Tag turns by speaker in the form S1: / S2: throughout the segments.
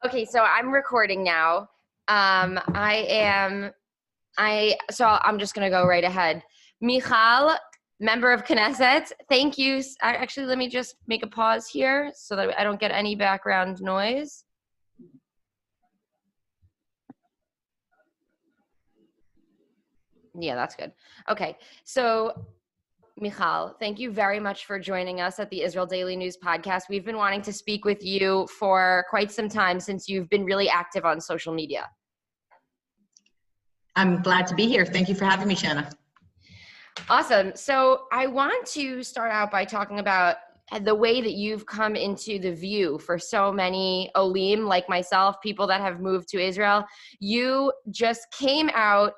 S1: Okay, so I'm recording now. So I'm just gonna go right ahead. Michal, member of Knesset, thank you. Actually, let me just make a pause here so that I don't get any background noise. Yeah, that's good. Okay, so Michal, thank you very much for joining us at the Israel Daily News podcast. We've been wanting to speak with you for quite some time since you've been really active on social media.
S2: I'm glad to be here. Thank you for having me, Shanna.
S1: Awesome. So I want to start out by talking about the way that you've come into the view for so many Olim like myself, people that have moved to Israel. You just came out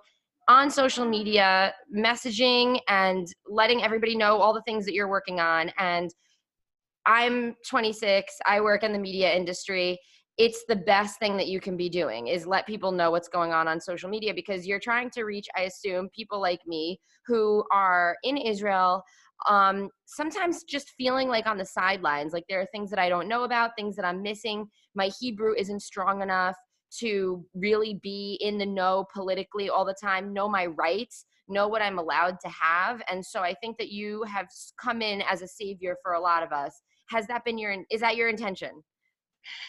S1: on social media, messaging and letting everybody know all the things that you're working on. And I'm 26. I work in the media industry. It's the best thing that you can be doing is let people know what's going on social media, because you're trying to reach, I assume, people like me who are in Israel, sometimes just feeling like on the sidelines, like there are things that I don't know about, things that I'm missing. My Hebrew isn't strong enough to really be in the know politically all the time, know my rights, know what I'm allowed to have. And so I think that you have come in as a savior for a lot of us. Has that been is that your intention?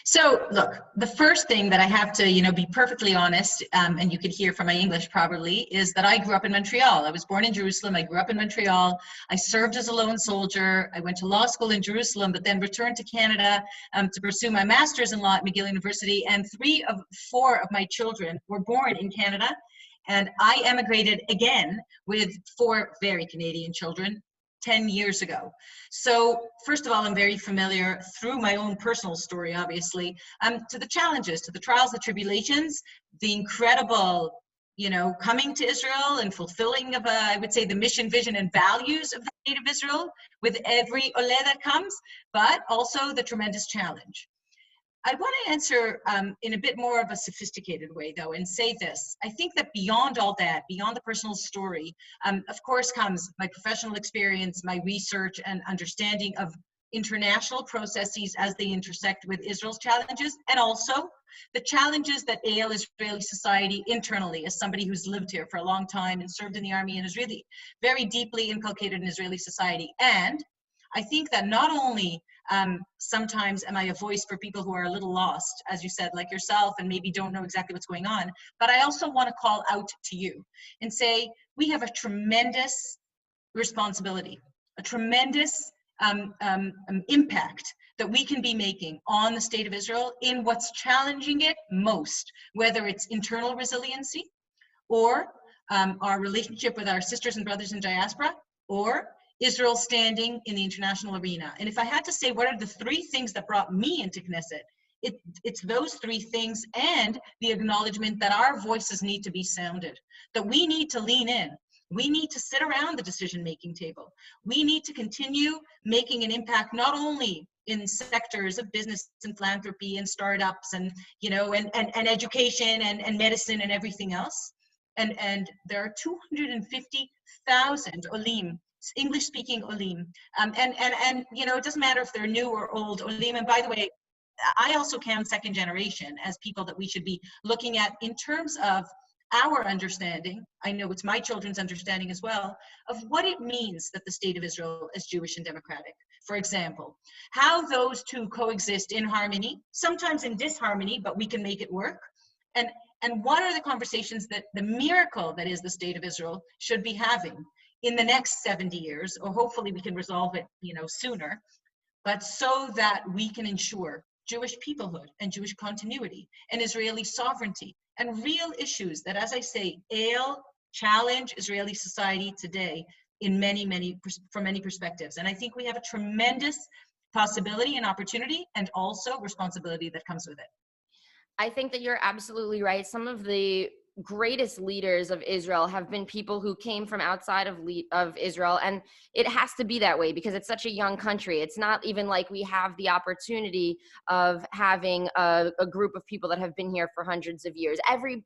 S2: So look, the first thing that I have to, be perfectly honest, and you could hear from my English probably, is that I grew up in Montreal. I was born in Jerusalem. I grew up in Montreal. I served as a lone soldier. I went to law school in Jerusalem, but then returned to Canada to pursue my master's in law at McGill University. And 3 of 4 of my children were born in Canada. And I emigrated again with 4 very Canadian children 10 years ago. So first of all, I'm very familiar through my own personal story, obviously, to the challenges, to the trials, the tribulations, the incredible, coming to Israel and fulfilling of, I would say, the mission, vision, and values of the state of Israel with every ole that comes, but also the tremendous challenge. I want to answer in a bit more of a sophisticated way, though, and say this. I think that beyond all that, beyond the personal story, of course, comes my professional experience, my research, and understanding of international processes as they intersect with Israel's challenges, and also the challenges that ail Israeli society internally, as somebody who's lived here for a long time and served in the army and is really very deeply inculcated in Israeli society. And I think that not only sometimes am I a voice for people who are a little lost, as you said, like yourself, and maybe don't know exactly what's going on, but I also want to call out to you and say, we have a tremendous responsibility, a tremendous impact that we can be making on the state of Israel in what's challenging it most, whether it's internal resiliency or our relationship with our sisters and brothers in diaspora, or Israel standing in the international arena. And if I had to say what are the 3 things that brought me into Knesset, it's those 3 things, and the acknowledgement that our voices need to be sounded, that we need to lean in. We need to sit around the decision-making table. We need to continue making an impact, not only in sectors of business and philanthropy and startups and, and education and medicine and everything else. And there are 250,000 Olim, English-speaking Olim, and it doesn't matter if they're new or old Olim. And by the way, I also count second generation as people that we should be looking at in terms of our understanding. I know it's my children's understanding as well of what it means that the state of Israel is Jewish and democratic. For example, how those 2 coexist in harmony, sometimes in disharmony, but we can make it work. And what are the conversations that the miracle that is the state of Israel should be having in the next 70 years, or hopefully we can resolve it, sooner, but so that we can ensure Jewish peoplehood and Jewish continuity and Israeli sovereignty and real issues that, as I say, challenge Israeli society today in from many perspectives. And I think we have a tremendous possibility and opportunity, and also responsibility that comes with it.
S1: I think that you're absolutely right. Some of the greatest leaders of Israel have been people who came from outside of Israel, and it has to be that way because it's such a young country. It's not even like we have the opportunity of having a group of people that have been here for hundreds of years.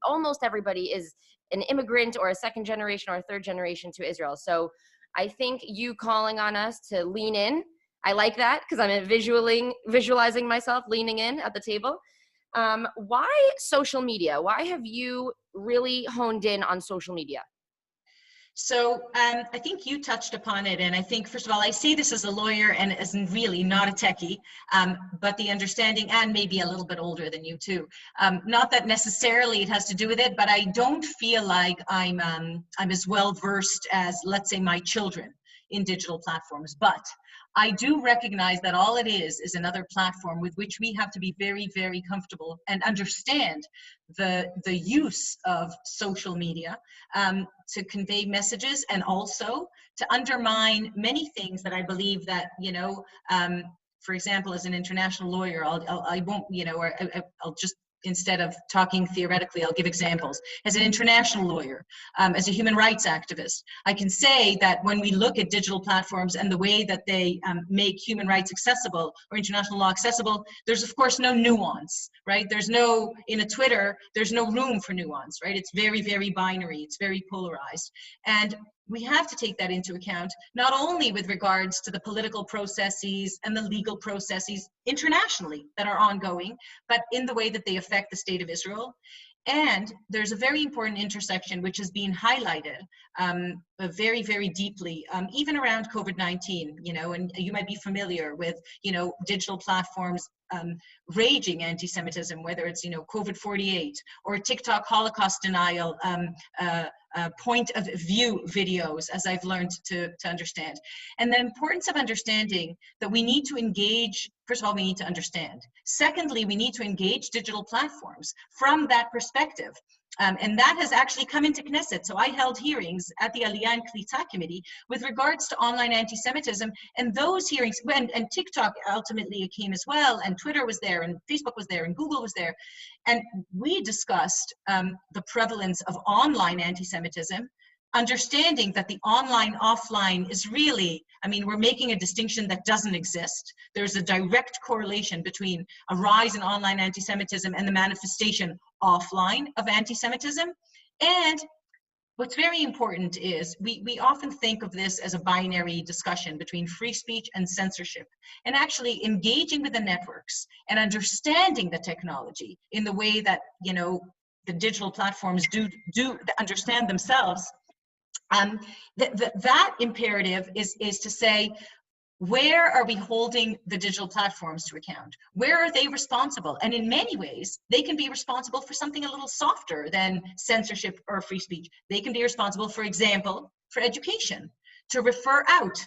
S1: Almost everybody is an immigrant or a second generation or a third generation to Israel. So I think you calling on us to lean in, I like that because I'm visualizing myself leaning in at the table. Why social media? Why have you really honed in on social media?
S2: So I think you touched upon it, and I think, first of all, I say this as a lawyer and as really not a techie, but the understanding, and maybe a little bit older than you too. Not that necessarily it has to do with it, but I don't feel like I'm as well versed as, let's say, my children in digital platforms. But I do recognize that all it is another platform with which we have to be very, very comfortable and understand the use of social media to convey messages, and also to undermine many things that I believe that, for example, as an international lawyer, I won't, or I'll just, instead of talking theoretically, I'll give examples. As an international lawyer, as a human rights activist, I can say that when we look at digital platforms and the way that they make human rights accessible or international law accessible, there's of course no nuance, right? There's no, in a Twitter, there's no room for nuance, right? It's very, very binary, it's very polarized. And we have to take that into account, not only with regards to the political processes and the legal processes internationally that are ongoing, but in the way that they affect the state of Israel. And there's a very important intersection which has been highlighted very, very deeply, even around COVID-19, and you might be familiar with, digital platforms raging anti-Semitism, whether it's, COVID-48 or TikTok Holocaust denial, point of view videos, as I've learned to understand. And the importance of understanding that we need to engage, first of all, we need to understand. Secondly, we need to engage digital platforms from that perspective. And that has actually come into Knesset. So I held hearings at the Aliyah and Klita Committee with regards to online anti-Semitism, and those hearings, and TikTok ultimately it came as well, and Twitter was there, and Facebook was there, and Google was there. And we discussed the prevalence of online anti-Semitism, understanding that the online offline is really, we're making a distinction that doesn't exist. There's a direct correlation between a rise in online anti-Semitism and the manifestation offline of anti-Semitism. And what's very important is we often think of this as a binary discussion between free speech and censorship, and actually engaging with the networks and understanding the technology in the way that, the digital platforms do understand themselves. That imperative is to say, where are we holding the digital platforms to account? Where are they responsible? And in many ways, they can be responsible for something a little softer than censorship or free speech. They can be responsible, for example, for education, to refer out,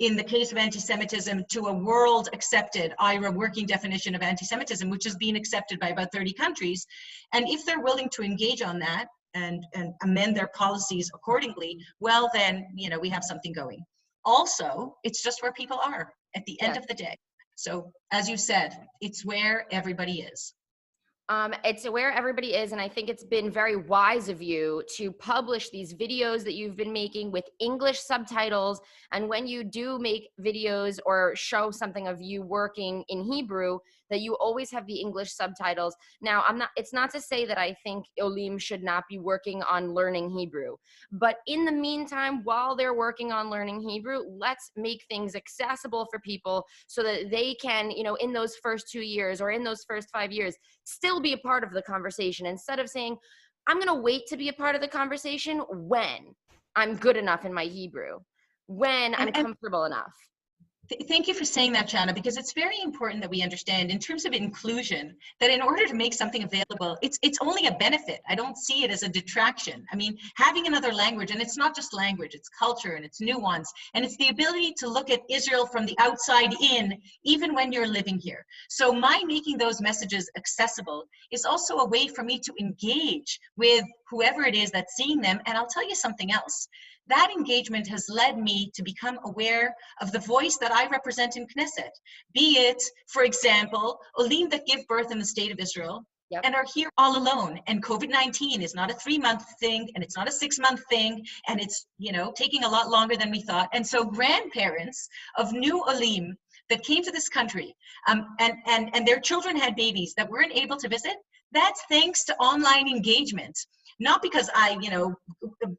S2: in the case of anti-Semitism, to a world-accepted IRA working definition of anti-Semitism, which has been accepted by about 30 countries. And if they're willing to engage on that and amend their policies accordingly, well, then, we have something going. Also, it's just where people are at the end of the day. So, as you said, it's where everybody is.
S1: It's where everybody is, and I think it's been very wise of you to publish these videos that you've been making with English subtitles. And when you do make videos or show something of you working in Hebrew, that you always have the English subtitles. Now, it's not to say that I think Olim should not be working on learning Hebrew, but in the meantime, while they're working on learning Hebrew, let's make things accessible for people so that they can, in those first 2 years or in those first 5 years, still be a part of the conversation, instead of saying, I'm going to wait to be a part of the conversation when I'm good enough in my Hebrew, when I'm comfortable enough.
S2: Thank you for saying that, Jana, because it's very important that we understand, in terms of inclusion, that in order to make something available, it's only a benefit. I don't see it as a detraction. Having another language, and it's not just language, it's culture and it's nuance, and it's the ability to look at Israel from the outside in, even when you're living here. So my making those messages accessible is also a way for me to engage with whoever it is that's seeing them. And I'll tell you something else. That engagement has led me to become aware of the voice that I represent in Knesset. Be it, for example, Olim that give birth in the state of Israel and are here all alone. And COVID-19 is not a 3-month thing, and it's not a 6-month thing, and it's, taking a lot longer than we thought. And so grandparents of new Olim that came to this country, and their children had babies that weren't able to visit, that's thanks to online engagement. Not because I,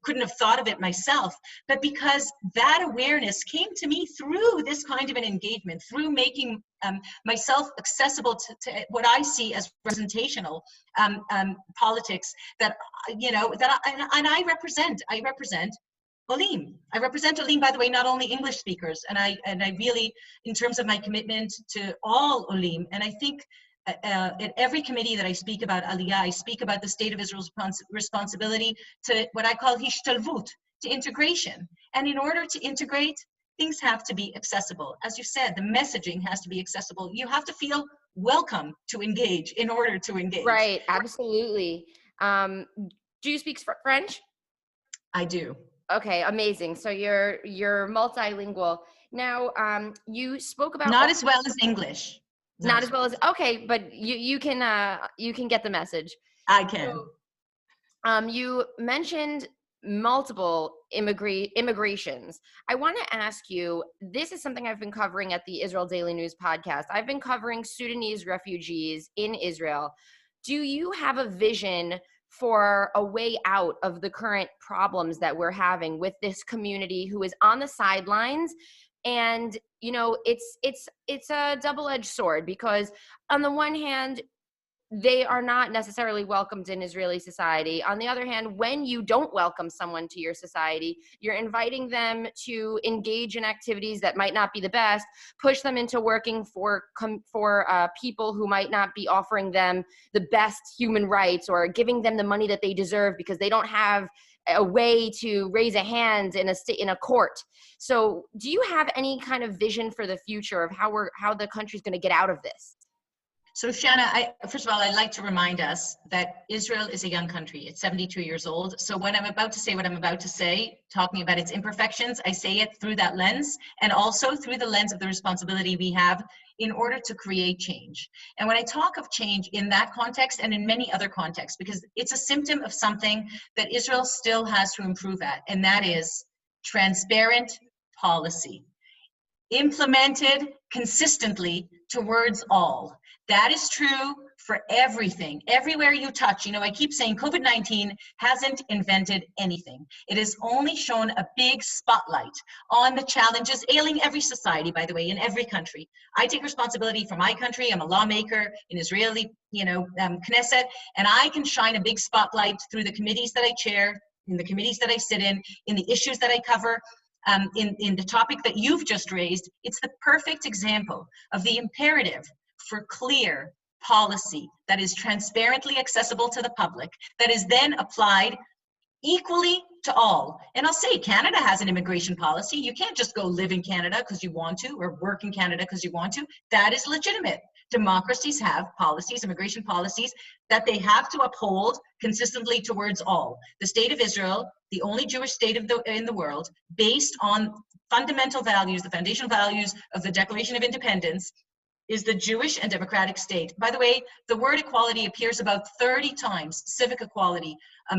S2: couldn't have thought of it myself, but because that awareness came to me through this kind of an engagement, through making myself accessible to what I see as representational politics that, I represent. I represent Olim. I represent Olim, by the way, not only English speakers, and I really, in terms of my commitment to all Olim, and I think at every committee that I speak about Aliyah, I speak about the State of Israel's responsibility to what I call hishtalvut, to integration. And in order to integrate, things have to be accessible. As you said, the messaging has to be accessible. You have to feel welcome to engage in order to engage.
S1: Right, absolutely. Do you speak French?
S2: I do.
S1: Okay, amazing. So you're multilingual. Now, you spoke about
S2: not as well as English.
S1: Not as well as, okay, but you can get the message.
S2: I can.
S1: So, you mentioned multiple immigrations. I want to ask you, this is something I've been covering at the Israel Daily News podcast. I've been covering Sudanese refugees in Israel. Do you have a vision for a way out of the current problems that we're having with this community who is on the sidelines? And it's a double-edged sword, because on the one hand, they are not necessarily welcomed in Israeli society. On the other hand, when you don't welcome someone to your society, you're inviting them to engage in activities that might not be the best, push them into working for people who might not be offering them the best human rights or giving them the money that they deserve because they don't have a way to raise a hand in a court. So do you have any kind of vision for the future of how the country's going to get out of this?
S2: So Shanna, first of all, I'd like to remind us that Israel is a young country. It's 72 years old. So when I'm about to say what I'm about to say, talking about its imperfections, I say it through that lens, and also through the lens of the responsibility we have in order to create change. And when I talk of change in that context and in many other contexts, because it's a symptom of something that Israel still has to improve at, and that is transparent policy, implemented consistently towards all. That is true for everything, everywhere you touch. I keep saying COVID-19 hasn't invented anything. It has only shown a big spotlight on the challenges ailing every society, by the way, in every country. I take responsibility for my country. I'm a lawmaker in Israeli, Knesset, and I can shine a big spotlight through the committees that I chair, in the committees that I sit in the issues that I cover. In the topic that you've just raised, it's the perfect example of the imperative for clear policy that is transparently accessible to the public, that is then applied equally to all. And I'll say, Canada has an immigration policy. You can't just go live in Canada because you want to, or work in Canada because you want to. That is legitimate. Democracies have policies, immigration policies, that they have to uphold consistently towards all. The State of Israel, the only Jewish state in the world, based on fundamental values, the foundational values of the Declaration of Independence, is the Jewish and democratic state. By the way, the word equality appears about 30 times. Civic equality,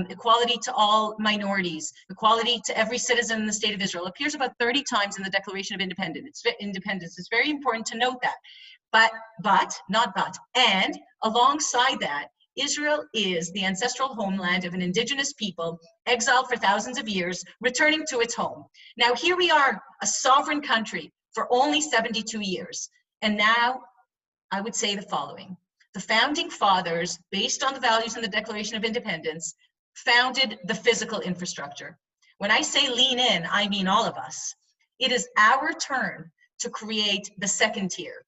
S2: equality to all minorities, equality to every citizen in the state of Israel appears about 30 times in the Declaration of Independence. It's very important to note that. And alongside that, Israel is the ancestral homeland of an indigenous people exiled for thousands of years, returning to its home. Now, here we are, a sovereign country for only 72 years. And now I would say the following. The founding fathers, based on the values in the Declaration of Independence, founded the physical infrastructure. When I say lean in, I mean all of us. It is our turn to create the second tier.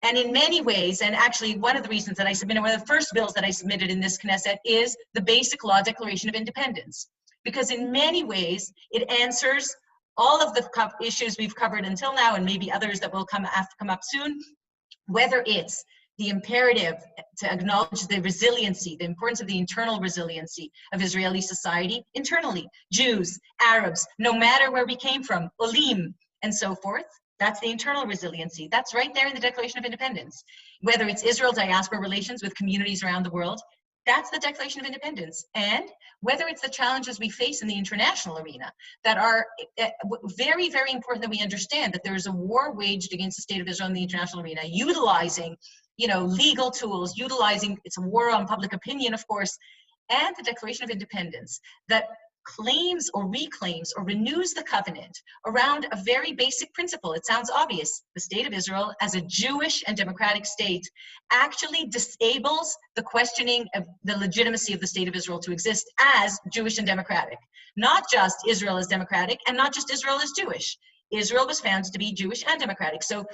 S2: And in many ways, and actually one of the reasons that I submitted, one of the first bills that I submitted in this Knesset is the Basic Law Declaration of Independence. Because in many ways, it answers all of the issues we've covered until now, and maybe others that will come up soon, whether it's the imperative to acknowledge the resiliency, the importance of the internal resiliency of Israeli society internally, Jews, Arabs, no matter where we came from, Olim, and so forth. That's the internal resiliency. That's right there in the Declaration of Independence. Whether it's Israel diaspora relations with communities around the world, That's the Declaration of Independence. And whether it's the challenges we face in the international arena that are very, very important that we understand that there is a war waged against the state of Israel in the international arena, utilizing, legal tools, it's a war on public opinion, of course, and the Declaration of Independence that claims or reclaims or renews the covenant around a very basic principle. It sounds obvious. The state of Israel, as a Jewish and democratic state, actually disables the questioning of the legitimacy of the state of Israel to exist as Jewish and democratic. Not just Israel is democratic and not just Israel is Jewish. Israel was found to be Jewish and democratic. So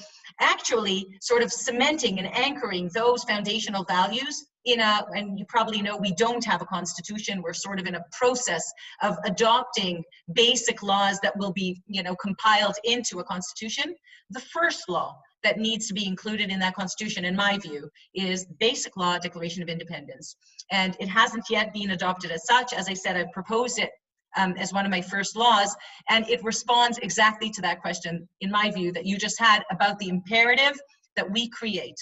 S2: actually sort of cementing and anchoring those foundational values and you probably know we don't have a constitution. We're sort of in a process of adopting basic laws that will be, compiled into a constitution. The first law that needs to be included in that constitution, in my view, is Basic Law, Declaration of Independence. And it hasn't yet been adopted as such. As I said, I proposed it as one of my first laws, and it responds exactly to that question, in my view, that you just had about the imperative that we create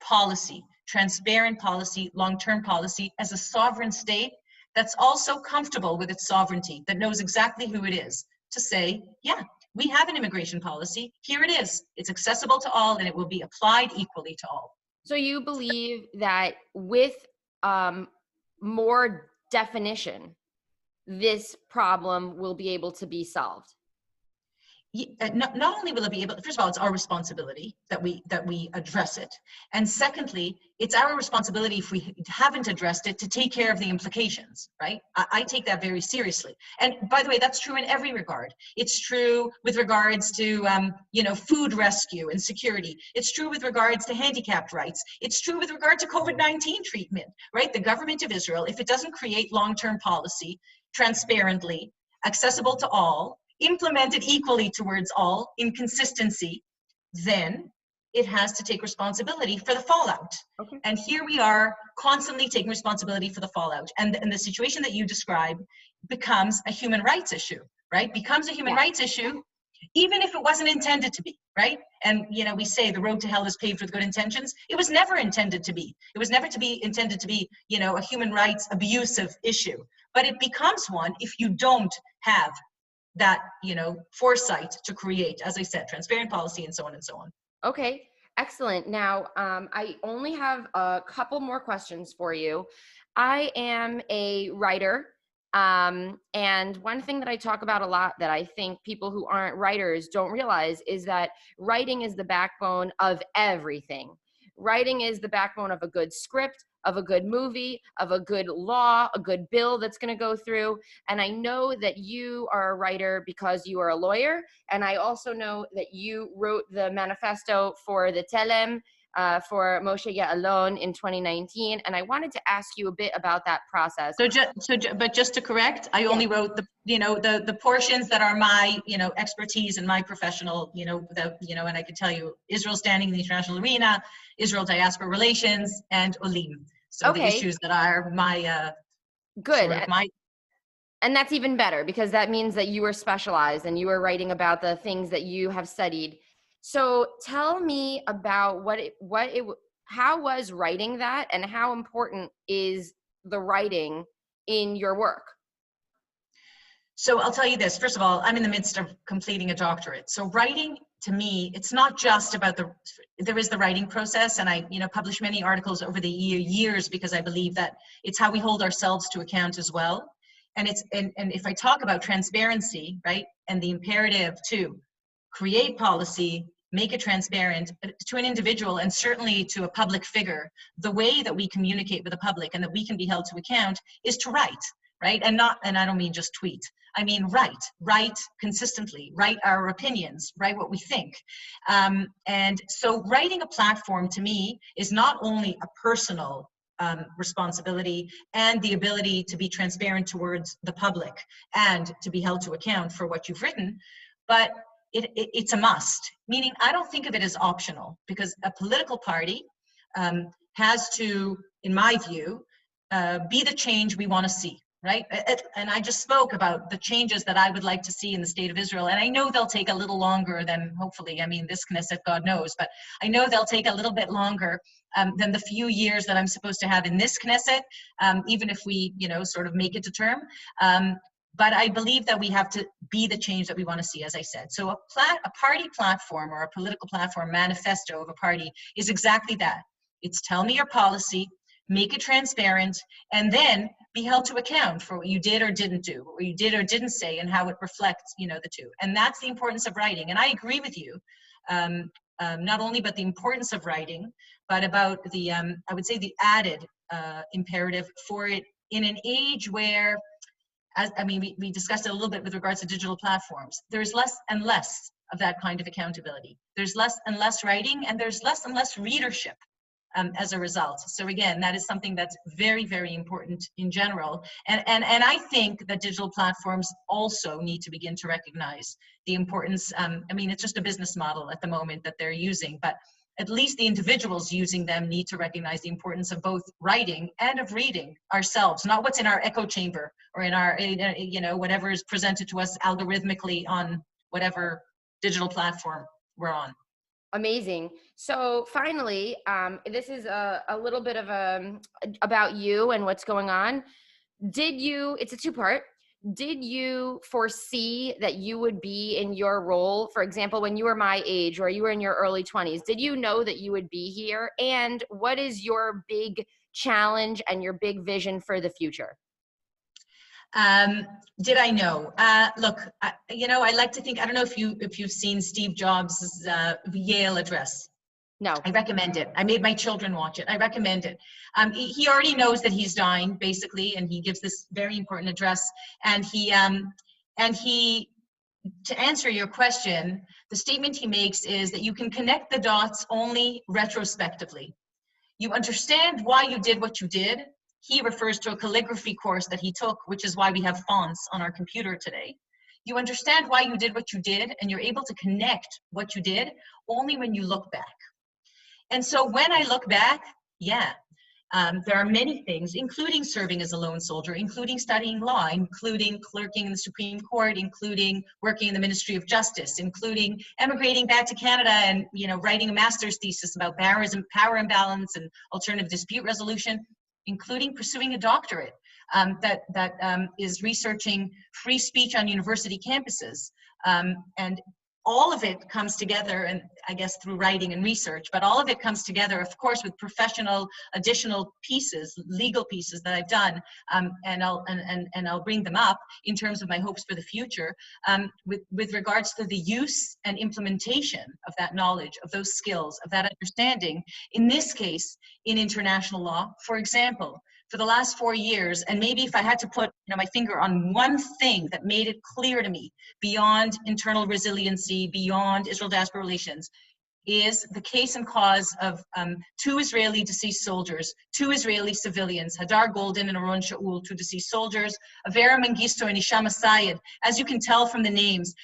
S2: policy, transparent policy, long-term policy as a sovereign state that's also comfortable with its sovereignty, that knows exactly who it is, to say, yeah, we have an immigration policy, here it is, it's accessible to all, and it will be applied equally to all.
S1: So you believe that with more definition, this problem will be able to be solved?
S2: Not only will it be able, first of all, it's our responsibility that we address it. And secondly, it's our responsibility, if we haven't addressed it, to take care of the implications, right? I take that very seriously. And by the way, that's true in every regard. It's true with regards to, food rescue and security. It's true with regards to handicapped rights. It's true with regard to COVID-19 treatment, right? The government of Israel, if it doesn't create long-term policy, transparently, accessible to all, implemented equally towards all in consistency, then it has to take responsibility for the fallout. Okay. And here we are constantly taking responsibility for the fallout. And the situation that you describe becomes a human rights issue, right? Becomes a human rights issue, even if it wasn't intended to be, right? And, we say the road to hell is paved with good intentions. It was never intended to be. It was never intended to be, a human rights abusive issue. But it becomes one if you don't have that, foresight to create, as I said, transparent policy and so on and so on.
S1: Okay, excellent. Now, I only have a couple more questions for you. I am a writer, and one thing that I talk about a lot that I think people who aren't writers don't realize is that writing is the backbone of everything. Writing is the backbone of a good script, of a good movie, of a good law, a good bill that's going to go through. And I know that you are a writer because you are a lawyer. And I also know that you wrote the manifesto for the Telem for Moshe Ya'alon in 2019. And I wanted to ask you a bit about that process.
S2: But just to correct, I only wrote the portions that are my, expertise and my professional, and I can tell you Israel standing in the international arena, Israel diaspora relations, and Olim. So the issues that are my,
S1: good. Sort of and that's even better because that means that you are specialized and you are writing about the things that you have studied. So tell me about how was writing that and how important is the writing in your work?
S2: So I'll tell you this, first of all, I'm in the midst of completing a doctorate. So writing, to me, it's not just about there is the writing process, and I, publish many articles over the years because I believe that it's how we hold ourselves to account as well. And and if I talk about transparency, right, and the imperative to create policy, make it transparent to an individual and certainly to a public figure, the way that we communicate with the public and that we can be held to account is to write, right? And I don't mean just tweet. I mean, write consistently, write our opinions, write what we think. And so writing a platform to me is not only a personal responsibility and the ability to be transparent towards the public and to be held to account for what you've written, but it's a must, meaning I don't think of it as optional because a political party has to, in my view, be the change we want to see. right? And I just spoke about the changes that I would like to see in the state of Israel. And I know they'll take a little longer than, hopefully, I mean, this Knesset, God knows, but I know they'll take a little bit longer than the few years that I'm supposed to have in this Knesset, even if we, sort of make it to term. But I believe that we have to be the change that we want to see, as I said. So a party platform or a political platform manifesto of a party is exactly that. It's tell me your policy, make it transparent, and then be held to account for what you did or didn't do, what you did or didn't say, and how it reflects, the two. And that's the importance of writing. And I agree with you, not only about the importance of writing, but about the, I would say, the added imperative for it in an age where, we discussed it a little bit with regards to digital platforms. There's less and less of that kind of accountability. There's less and less writing, and there's less and less readership. As a result. So again, that is something that's very, very important in general. And I think that digital platforms also need to begin to recognize the importance. It's just a business model at the moment that they're using, but at least the individuals using them need to recognize the importance of both writing and of reading ourselves, not what's in our echo chamber or in our, whatever is presented to us algorithmically on whatever digital platform we're on.
S1: Amazing. So finally, this is a little bit of about you and what's going on. It's a two-part. Did you foresee that you would be in your role, for example, when you were my age or you were in your early 20s? Did you know that you would be here? And what is your big challenge and your big vision for the future?
S2: Did I know? Look, I like to think, I don't know if you've seen Steve Jobs' Yale address.
S1: No.
S2: I recommend it. I made my children watch it. I recommend it. He already knows that he's dying, basically, and he gives this very important address. And he, to answer your question, the statement he makes is that you can connect the dots only retrospectively. You understand why you did what you did. He refers to a calligraphy course that he took, which is why we have fonts on our computer today. You understand why you did what you did, and you're able to connect what you did only when you look back. And so when I look back, there are many things, including serving as a lone soldier, including studying law, including clerking in the Supreme Court, including working in the Ministry of Justice, including emigrating back to Canada and writing a master's thesis about power imbalance and alternative dispute resolution, including pursuing a doctorate that is researching free speech on university campuses. And all of it comes together, and I guess through writing and research, but all of it comes together, of course, with professional additional pieces, legal pieces that I've done, and I'll bring them up in terms of my hopes for the future, with regards to the use and implementation of that knowledge, of those skills, of that understanding, in this case, in international law. For example, for the last 4 years, and maybe if I had to put my finger on one thing that made it clear to me beyond internal resiliency, beyond Israel-diaspora relations, is the case and cause of 2 Israeli deceased soldiers, 2 Israeli civilians, Hadar Golden and Aron Shaul, 2 deceased soldiers, Avera Mengistu and Isham Sayed, as you can tell from the names,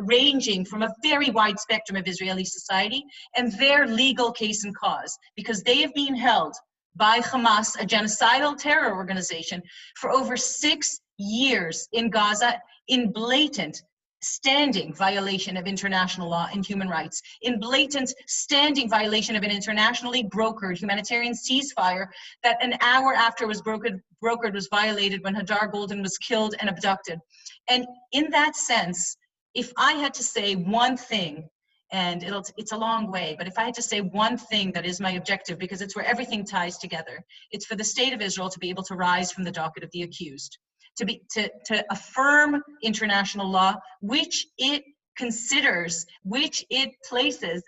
S2: ranging from a very wide spectrum of Israeli society, and their legal case and cause, because they have been held by Hamas, a genocidal terror organization, for over 6 years in Gaza in blatant standing violation of international law and human rights, in blatant standing violation of an internationally brokered humanitarian ceasefire that an hour after was brokered was violated when Hadar Golden was killed and abducted. And in that sense, if I had to say one thing, and it's a long way, but if I had to say one thing that is my objective, because it's where everything ties together, it's for the state of Israel to be able to rise from the docket of the accused, to affirm international law, which it considers, which it places,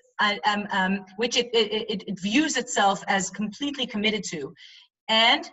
S2: which it views itself as completely committed to, and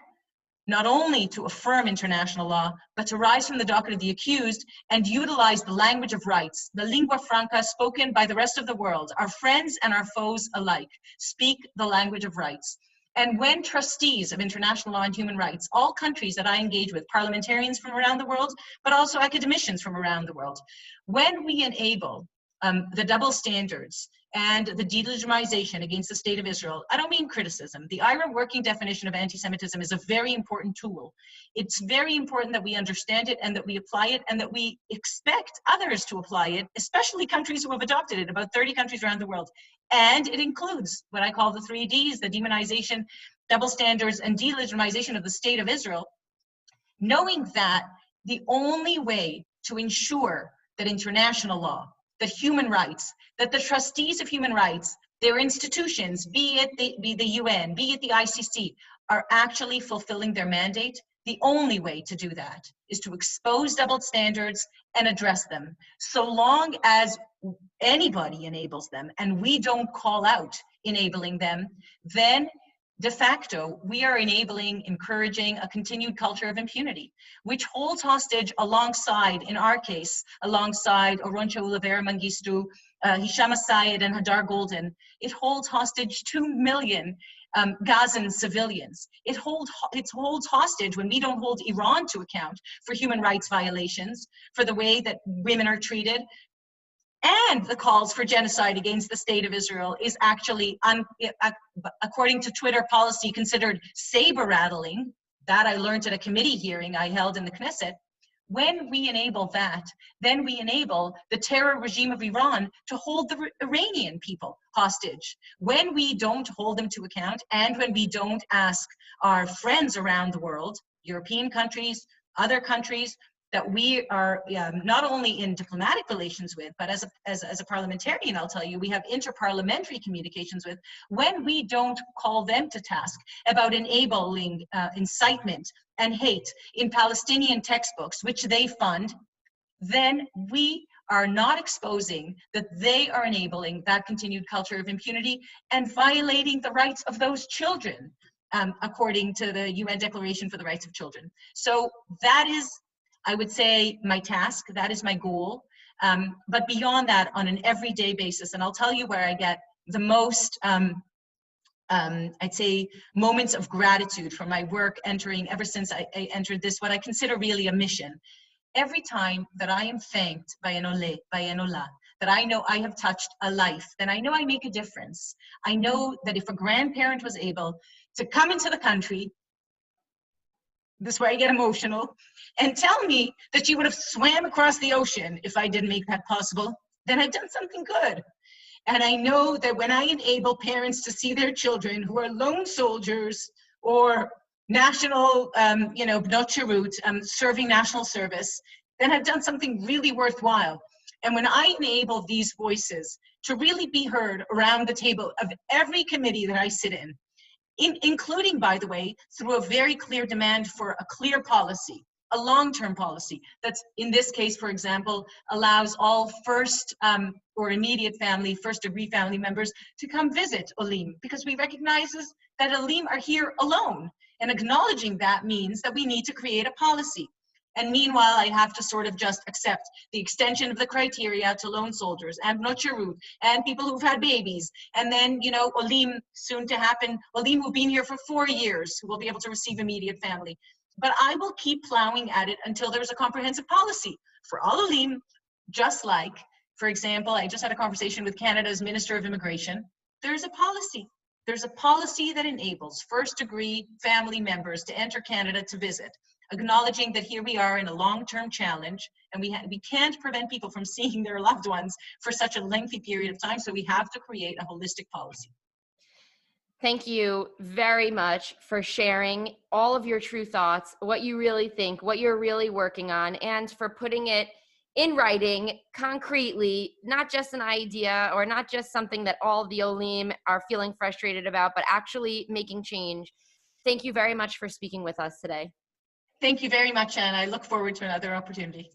S2: not only to affirm international law, but to rise from the docket of the accused and utilize the language of rights, the lingua franca spoken by the rest of the world, our friends and our foes alike, speak the language of rights. And when trustees of international law and human rights, all countries that I engage with, parliamentarians from around the world, but also academicians from around the world, when we enable the double standards and the delegitimization against the state of Israel, I don't mean criticism. The IRA working definition of anti-Semitism is a very important tool. It's very important that we understand it and that we apply it and that we expect others to apply it, especially countries who have adopted it, about 30 countries around the world. And it includes what I call the 3Ds, the demonization, double standards, and delegitimization of the state of Israel, knowing that the only way to ensure that international law, that human rights, that the trustees of human rights, their institutions, be it the UN, be it the ICC, are actually fulfilling their mandate, the only way to do that is to expose double standards and address them. So long as anybody enables them and we don't call out enabling them, then de facto, we are encouraging a continued culture of impunity, which holds hostage alongside, in our case, alongside Oroncha Olivera Mengistu, Hisham Asayed, and Hadar Golden. It holds hostage 2 million Gazan civilians. It holds hostage when we don't hold Iran to account for human rights violations, for the way that women are treated, and the calls for genocide against the state of Israel is actually, according to Twitter policy, considered saber-rattling. That I learned at a committee hearing I held in the Knesset. When we enable that, then we enable the terror regime of Iran to hold the Iranian people hostage. When we don't hold them to account, and when we don't ask our friends around the world, European countries, other countries, that we are not only in diplomatic relations with, but as a parliamentarian, I'll tell you, we have interparliamentary communications with, when we don't call them to task about enabling incitement and hate in Palestinian textbooks, which they fund, then we are not exposing that they are enabling that continued culture of impunity and violating the rights of those children, according to the UN Declaration for the Rights of Children. So that is, I would say, my task. That is my goal. But beyond that, on an everyday basis, and I'll tell you where I get the most, I'd say, moments of gratitude for my work ever since I entered this, what I consider really a mission. Every time that I am thanked by an Ole, by an Ola, that I know I have touched a life, then I know I make a difference. I know that if a grandparent was able to come into the country, this is where I get emotional, and tell me that she would have swam across the ocean if I didn't make that possible, then I've done something good. And I know that when I enable parents to see their children who are lone soldiers or national, not Shirut, serving national service, then I've done something really worthwhile. And when I enable these voices to really be heard around the table of every committee that I sit in, including, by the way, through a very clear demand for a clear policy, a long-term policy that's, in this case, for example, allows all first or immediate family, first-degree family members to come visit Olim, because we recognize that Olim are here alone. And acknowledging that means that we need to create a policy. And meanwhile, I have to sort of just accept the extension of the criteria to lone soldiers and Nocherut and people who've had babies. And then, Olim soon to happen, Olim who've been here for 4 years, who will be able to receive immediate family. But I will keep plowing at it until there's a comprehensive policy for all Olim, just like, for example, I just had a conversation with Canada's Minister of Immigration. There's a policy. There's a policy that enables first-degree family members to enter Canada to visit, acknowledging that here we are in a long-term challenge, and we can't prevent people from seeing their loved ones for such a lengthy period of time, so we have to create a holistic policy.
S1: Thank you very much for sharing all of your true thoughts, what you really think, what you're really working on, and for putting it in writing concretely, not just an idea or not just something that all the Olim are feeling frustrated about, but actually making change. Thank you very much for speaking with us today.
S2: Thank you very much, and I look forward to another opportunity.